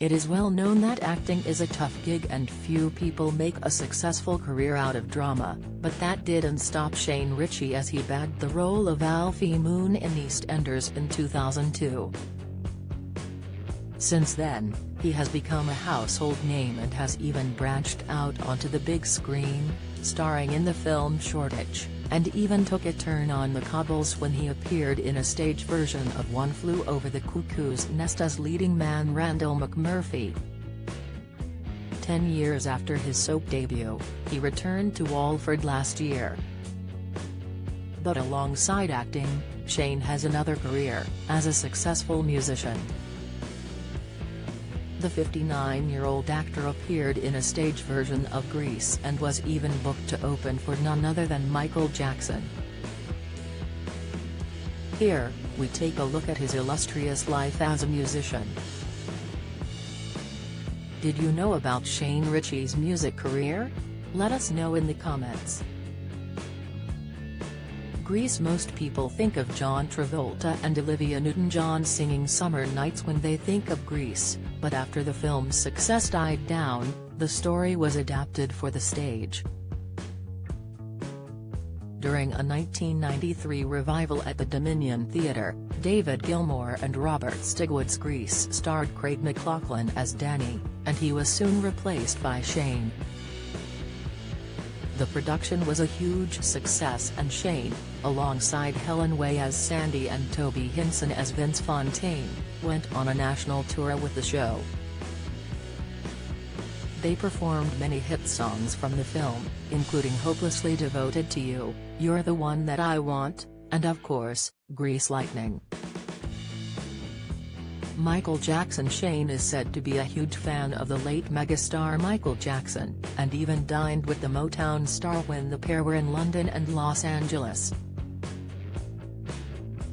It is well known that acting is a tough gig and few people make a successful career out of drama, but that didn't stop Shane Richie as he bagged the role of Alfie Moon in EastEnders in 2002. Since then, he has become a household name and has even branched out onto the big screen, starring in the film Shoreditch, and even took a turn on the cobbles when he appeared in a stage version of One Flew Over the Cuckoo's Nest as leading man Randall McMurphy. 10 years after his soap debut, he returned to Walford last year. But alongside acting, Shane has another career, as a successful musician. The 59-year-old actor appeared in a stage version of Grease and was even booked to open for none other than Michael Jackson. Here, we take a look at his illustrious life as a musician. Did you know about Shane Richie's music career? Let us know in the comments. Grease. Most people think of John Travolta and Olivia Newton-John singing Summer Nights when they think of Grease, but after the film's success died down, the story was adapted for the stage. During a 1993 revival at the Dominion Theatre, David Gilmour and Robert Stigwood's Grease starred Craig McLachlan as Danny, and he was soon replaced by Shane. The production was a huge success and Shane, alongside Helen Way as Sandy and Toby Hinson as Vince Fontaine, went on a national tour with the show. They performed many hit songs from the film, including Hopelessly Devoted to You, You're the One That I Want, and of course, Grease Lightning. Michael Jackson. Shane is said to be a huge fan of the late megastar Michael Jackson, and even dined with the Motown star when the pair were in London and Los Angeles.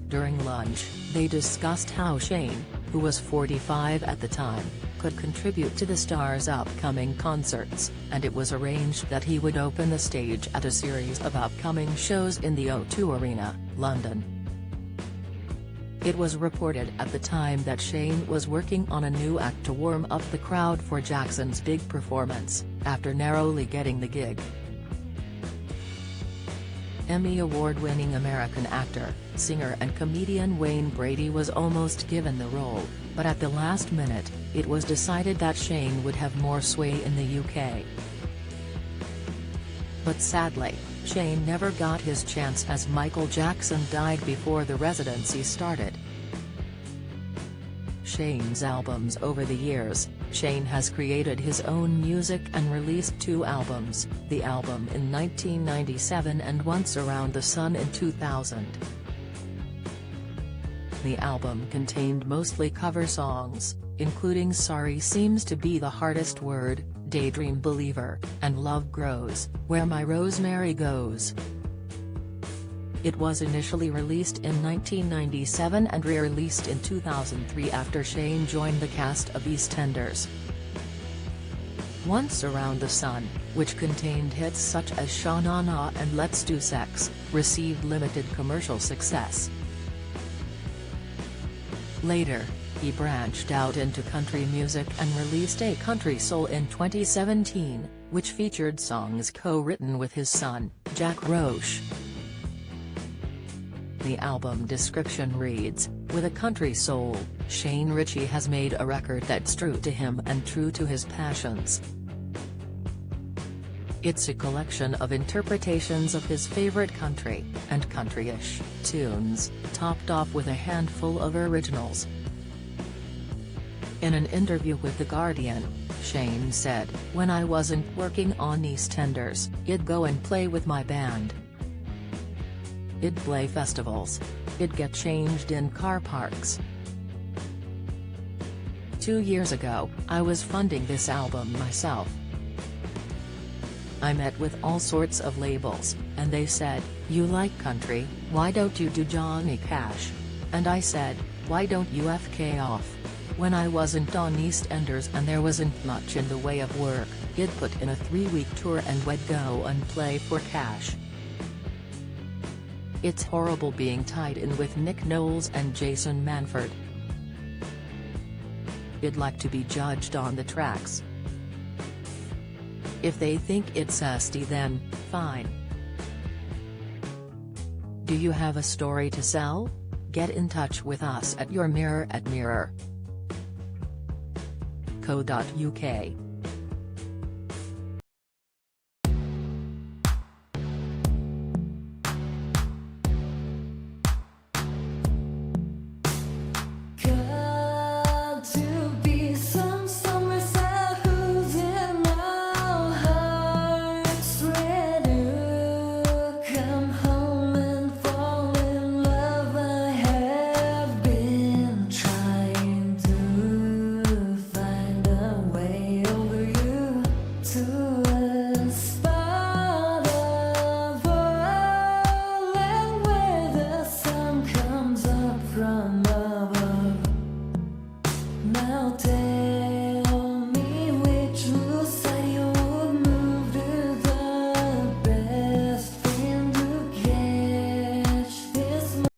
During lunch, they discussed how Shane, who was 45 at the time, could contribute to the star's upcoming concerts, and it was arranged that he would open the stage at a series of upcoming shows in the O2 Arena, London. It was reported at the time that Shane was working on a new act to warm up the crowd for Jackson's big performance, after narrowly getting the gig. Emmy award-winning American actor, singer and comedian Wayne Brady was almost given the role, but at the last minute, it was decided that Shane would have more sway in the UK. But sadly, Shane never got his chance as Michael Jackson died before the residency started. Shane's albums. Over the years, Shane has created his own music and released 2 albums, the album in 1997 and Once Around the Sun in 2000. The album contained mostly cover songs, including Sorry Seems to Be the Hardest Word, Daydream Believer, and Love Grows, Where My Rosemary Goes. It was initially released in 1997 and re-released in 2003 after Shane joined the cast of EastEnders. Once Around the Sun, which contained hits such as Sha Na Na and Let's Do Sex, received limited commercial success. Later, he branched out into country music and released A Country Soul in 2017, which featured songs co-written with his son, Jack Roche. The album description reads, "With A Country Soul, Shane Richie has made a record that's true to him and true to his passions." It's a collection of interpretations of his favorite country, and country-ish, tunes, topped off with a handful of originals. In an interview with The Guardian, Shane said, "When I wasn't working on EastEnders, I'd go and play with my band. I'd play festivals. I'd get changed in car parks. 2 years ago, I was funding this album myself. I met with all sorts of labels, and they said, 'You like country, why don't you do Johnny Cash?' And I said, 'Why don't you FK off?' When I wasn't on EastEnders and there wasn't much in the way of work, I'd put in a 3-week tour and we'd go and play for cash. It's horrible being tied in with Nick Knowles and Jason Manford. You'd like to be judged on the tracks. If they think it's zesty, then, fine. Do you have a story to sell? Get in touch with us at yourmirror@mirror.co.uk.